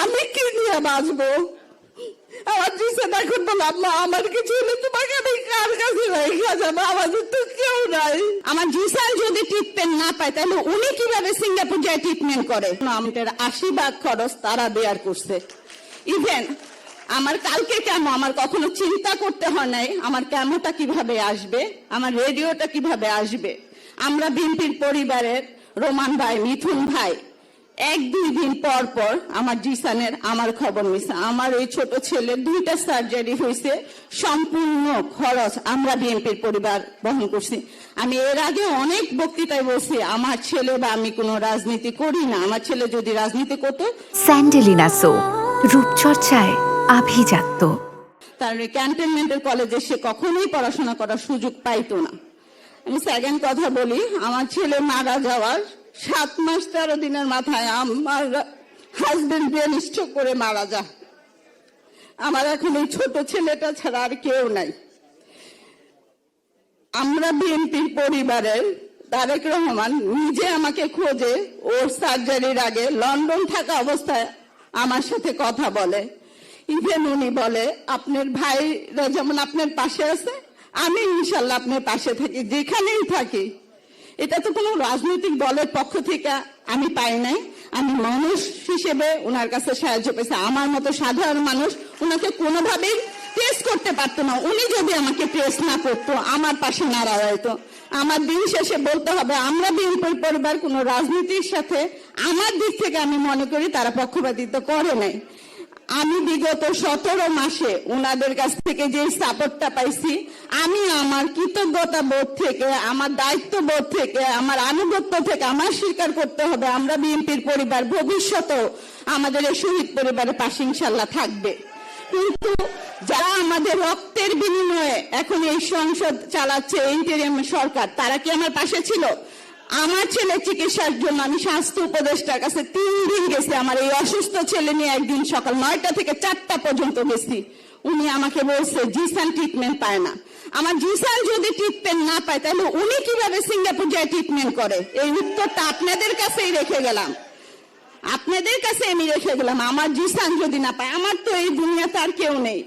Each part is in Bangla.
আমি কি নিয়ে বাঁচবো? আমার জিসান এখন বলে আম্মা আমার কিছু হলে তোমাকে আমি কার কাছে রেখে যাবো, আমাদের তো কেউ নাই। আমার জিসান যদি ট্রিটমেন্ট না পায় তাহলে উনি কিভাবে সিঙ্গাপুর যায় ট্রিটমেন্ট করে? আমাদের 80% খরচ তারা বেয়ার করছে। ইভেন আমার কালকে কেমন আমার কখনো চিন্তা করতে হয় নাই আমার কেমনটা কিভাবে আসবে, আমার রেডিওটা কিভাবে আসবে। আমরা বিএনপির পরিবারের রোমান ভাই, মিথুন ভাই 1-2 দিন পর পর আমার জিসানের আমার খবর নিছে। আমার ওই ছোট ছেলের 2টা সার্জারি হয়েছে, সম্পূর্ণ খরচ আমরা বিএনপির পরিবার বহন করছি। আমি এর আগে অনেক বক্তৃতায় বলছি আমার ছেলে বা আমি কোনো রাজনীতি করি না, আমার ছেলে যদি রাজনীতি করতো। স্যান্ডেলিনা সো, রূপচর্চায় আভিজাত্য। তার ক্যান্টনমেন্টের কলেজে সে কখনোই পড়াশোনা করার সুযোগ পাইতো না। আমি সেকেন্ড কথা বলি, আমার ছেলে মারা যাওয়ার 7 মাস 13 দিনের মাথায় আমার হাজবেন্ড ব্রেন স্ট্রোক করে মারা যায়। আমার এখন এই ছোট ছেলেটা ছাড়া আর কেউ নাই। আমরা বিএনপির পরিবারের তারেক রহমান নিজে আমাকে খোঁজে, ওর সার্জারির আগে লন্ডন থাকা অবস্থায় আমার সাথে কথা বলে। ইভেন উনি বলে আপনার ভাইরা যেমন আপনার পাশে আছে, আমি ইনশাল্লাহ আপনার পাশে থাকি যেখানেই থাকি। এটা তো কোনো রাজনৈতিক দলের পক্ষ থেকে আমি পাই নাই, আমি মানুষ হিসেবে ওনার কাছে সাহায্য পেয়েছি। আমার মতো সাধারণ মানুষ ওনাকে কোনোভাবেই টেস্ট করতে পারতো না। উনি যদি আমাকে টেস্ট না করতো, আমার পাশে না দাঁড়াইতো, আমার দিন শেষে বলতে হবে আমরা বিএনপির পরিবার কোনো রাজনীতির সাথে আমার দিক থেকে আমি মনে করি তারা পক্ষপাতিত্ব করে নাই। আমি বিগত 17 মাসে ওনাদের কাছ থেকে যে সাপোর্টটা পাইছি, আমি আমার কৃতজ্ঞতা বোধ থেকে, আমার দায়িত্ব বোধ থেকে, আমার আনুগত্য থেকে আমার স্বীকার করতে হবে আমরা বিএনপির পরিবার ভবিষ্যতেও আমাদের এই শহীদ পরিবারের পাশে ইনশাল্লাহ থাকবে। কিন্তু যারা আমাদের রক্তের বিনিময়ে এখন এই সংসদ চালাচ্ছে ইন্টারিম সরকার, তারা কি আমার পাশে ছিল? আমার ছেলে চিকিৎসার জন্য আমি স্বাস্থ্য উপদেষ্টার কাছে 3 দিন গেছি। আমার এই অসুস্থ ছেলে নিয়ে একদিন সকাল 9টা থেকে 4টা পর্যন্ত গেছি। উনি আমাকে বলছে জিসান ট্রিটমেন্ট পায় না। আমার জিসান যদি ট্রিটমেন্ট না পায় তাহলে উনি কিভাবে সিঙ্গাপুর যায় ট্রিটমেন্ট করে? এই উত্তরটা আপনাদের কাছেই রেখে গেলাম, আপনাদের কাছে আমি রেখে গেলাম। আমার জিসান যদি না পায়, আমার তো এই দুনিয়াতে আর কেউ নেই।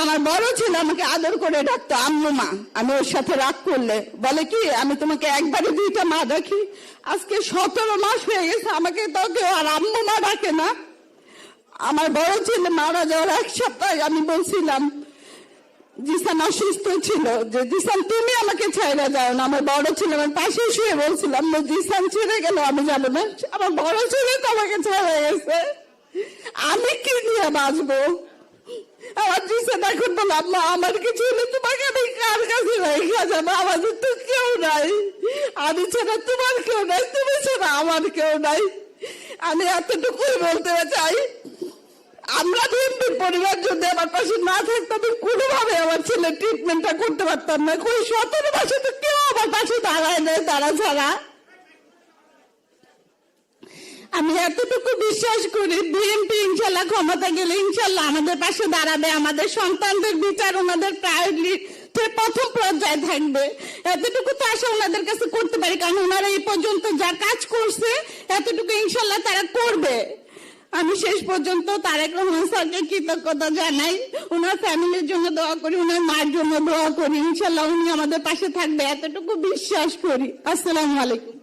আমার বড় ছেলে আমাকে আদর করে ডাকতো আম্মু মা। আমি ওর সাথে রাগ করলে বলে কি আমি তোমাকে একবারে 2টা মা ডাকি। আজকে 17 মাস হয়ে গেছে আমাকে তো কেউ আর আম্মু মা ডাকে না। আমার বড় ছেলে মারা যাওয়ার 1 সপ্তাহ আমি বলছিলাম, জিসান অসুস্থ ছিল, যে জিসান তুমি আমাকে ছেড়ে যাও না। আমার বড় ছেলে আমার পাশে শুয়ে বলছিলাম জিসান ছেড়ে গেল আমি যাবো না। আমার বড় ছেলে তো আমাকে ছেড়ে গেছে, আমি কি নিয়ে বাঁচবো? আমার জিসান এখন বলে আম্মা আমার কিছু হলে তোমাকে আমি কার কাছে রেখে যাবো, আমাদের তো কেউ নাই, আমি ছাড়া তোমার কেউ নাই, তুমি ছাড়া আমার কেউ নাই। আমি এতটুকুই বলতে চাই, আমরা বিএনপির পরিবার যদি আমার পাশে না থাকতো আমি কোনোভাবে আমার ছেলের ট্রিটমেন্টটা করতে পারতাম না। 17 মাসে তো কেউ আমার পাশে দাঁড়ায় নেই তারা ছাড়া। আমি এতটুকু বিশ্বাস করি বিএনপি ইনশাল্লাহ ক্ষমতা গেলে ইনশাল্লাহ আমাদের পাশে দাঁড়াবে, আমাদের সন্তানদের বিচার ওনাদের প্রায়োরিটি প্রথম পর্যায়ে থাকবে। এতটুকু তো আশা ওনাদের কাছে করতে পারি, কারণ ওনারা এই পর্যন্ত যা কাজ করছে এতটুকু ইনশাল্লাহ তারা করবে। আমি শেষ পর্যন্ত তারেক রহমান স্যারকে কৃতজ্ঞতা জানাই, ওনার ফ্যামিলির জন্য দোয়া করি, ওনার মায়ের জন্য দোয়া করি, ইনশাল্লাহ উনি আমাদের পাশে থাকবে এতটুকু বিশ্বাস করি। আসসালামু আলাইকুম।